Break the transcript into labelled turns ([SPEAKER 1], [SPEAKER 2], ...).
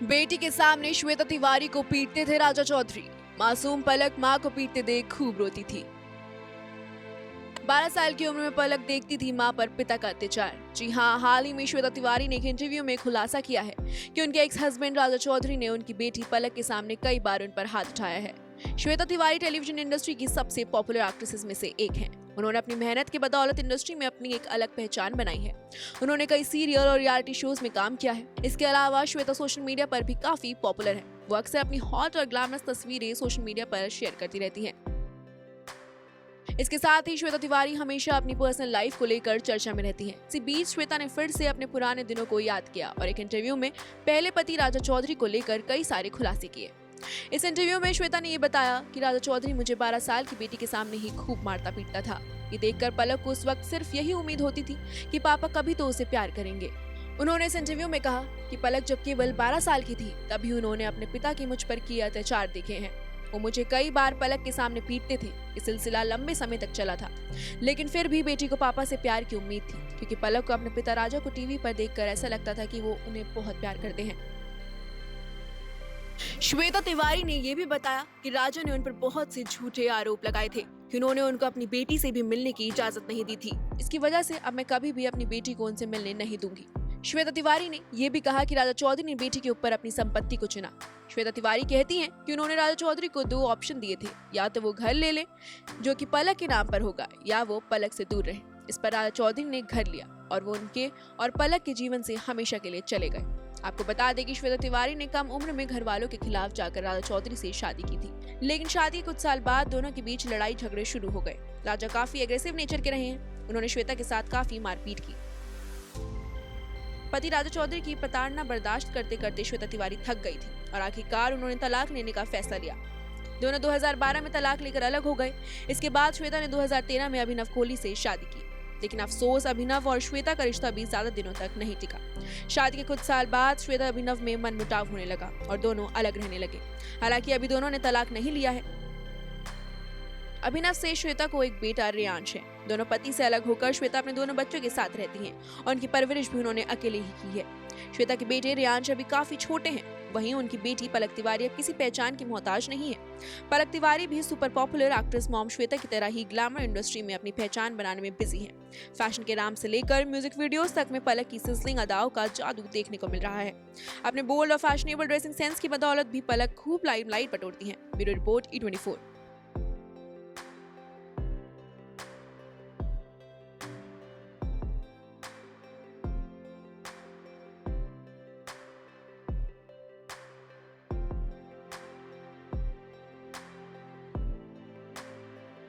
[SPEAKER 1] बेटी के सामने श्वेता तिवारी को पीटते थे राजा चौधरी। मासूम पलक मां को पीटते देख खूब रोती थी। 12 साल की उम्र में पलक देखती थी मां पर पिता का अत्याचार। जी हाँ, हाल ही में श्वेता तिवारी ने एक इंटरव्यू में खुलासा किया है कि उनके एक्स हस्बैंड राजा चौधरी ने उनकी बेटी पलक के सामने कई बार उन पर हाथ उठाया है। श्वेता तिवारी टेलीविजन इंडस्ट्री की सबसे पॉपुलर एक्ट्रेसेस में से एक हैं। उन्होंने अपनी मेहनत की बदौलत इंडस्ट्री में अपनी एक अलग पहचान बनाई है। उन्होंने कई सीरियल और रियलिटी शोज में काम किया है। इसके अलावा श्वेता सोशल मीडिया पर भी काफी पॉपुलर है। वो अक्सर अपनी हॉट और ग्लैमरस तस्वीरें सोशल मीडिया पर शेयर करती रहती हैं। इसके साथ ही श्वेता तिवारी हमेशा अपनी पर्सनल लाइफ को लेकर चर्चा में रहती हैं। इसी बीच श्वेता ने फिर से अपने पुराने दिनों को याद किया और एक इंटरव्यू में पहले पति राजा चौधरी को लेकर कई सारे खुलासे किए। इस इंटरव्यू में श्वेता ने ये बताया कि राजा चौधरी मुझे 12 साल की बेटी के सामने ही खूब मारता पीटता था। ये देखकर पलक को उस वक्त सिर्फ यही उम्मीद होती थी कि पापा कभी तो उसे प्यार करेंगे। उन्होंने इस इंटरव्यू में कहा कि पलक जब केवल 12 साल की थी तभी उन्होंने अपने पिता के मुझ पर किए अत्याचार देखे हैं। वो मुझे कई बार पलक के सामने पीटते थे। ये सिलसिला लंबे समय तक चला था, लेकिन फिर भी बेटी को पापा से प्यार की उम्मीद थी, क्योंकि पलक को अपने पिता राजा को टीवी पर देखकर ऐसा लगता था कि वो उन्हें बहुत प्यार करते हैं। श्वेता तिवारी ने यह भी बताया कि राजा ने उन पर बहुत से झूठे आरोप लगाए थे कि उन्होंने उनको अपनी बेटी से भी मिलने की इजाजत नहीं दी थी। इसकी वजह से अब मैं कभी भी अपनी बेटी को उनसे मिलने नहीं दूंगी। श्वेता तिवारी ने यह भी कहा कि राजा चौधरी ने बेटी के ऊपर अपनी संपत्ति को चुना। श्वेता तिवारी कहती हैं कि उन्होंने राजा चौधरी को 2 ऑप्शन दिए थे, या तो वो घर ले ले जो कि पलक के नाम पर होगा, या वो पलक से दूर रहे। इस पर राजा चौधरी ने घर लिया और वो उनके और पलक के जीवन से हमेशा के लिए चले गए। आपको बता दें कि श्वेता तिवारी ने कम उम्र में घर वालों के खिलाफ जाकर राजा चौधरी से शादी की थी, लेकिन शादी के कुछ साल बाद दोनों के बीच लड़ाई झगड़े शुरू हो गए। राजा काफी एग्रेसिव नेचर के रहे हैं। उन्होंने श्वेता के साथ काफी मारपीट की। पति राजा चौधरी की प्रताड़ना बर्दाश्त करते करते श्वेता तिवारी थक गई थी और आखिरकार उन्होंने तलाक लेने का फैसला लिया। दोनों 2012 में तलाक लेकर अलग हो गए। इसके बाद श्वेता ने 2013 में अभिनव कोहली से शादी की, लेकिन अफसोस अभिनव और श्वेता का रिश्ता भी ज्यादा दिनों तक नहीं टिका। शादी के कुछ साल बाद श्वेता अभिनव में मनमुटाव होने लगा और दोनों अलग रहने लगे। हालांकि अभी दोनों ने तलाक नहीं लिया है। अभिनव से श्वेता को एक बेटा रेयांश है। दोनों पति से अलग होकर श्वेता अपने दोनों बच्चों के साथ रहती हैं और उनकी परवरिश भी उन्होंने अकेले ही की है। श्वेता के बेटे रेयांश अभी काफी छोटे हैं। वहीं उनकी बेटी पलक तिवारी अब किसी पहचान की मोहताज नहीं है। पलक तिवारी भी super popular actress mom Shweta की तरह ही ग्लैमर इंडस्ट्री में अपनी पहचान बनाने में बिजी है। फैशन के नाम से लेकर म्यूजिक वीडियोस तक में पलक की सिजलिंग अदाओं का जादू देखने को मिल रहा है। अपने बोल्ड और फैशनेबल ड्रेसिंग सेंस की बदौलत भी पलक खूब लाइमलाइट बटोरती हैं। Bureau report E24।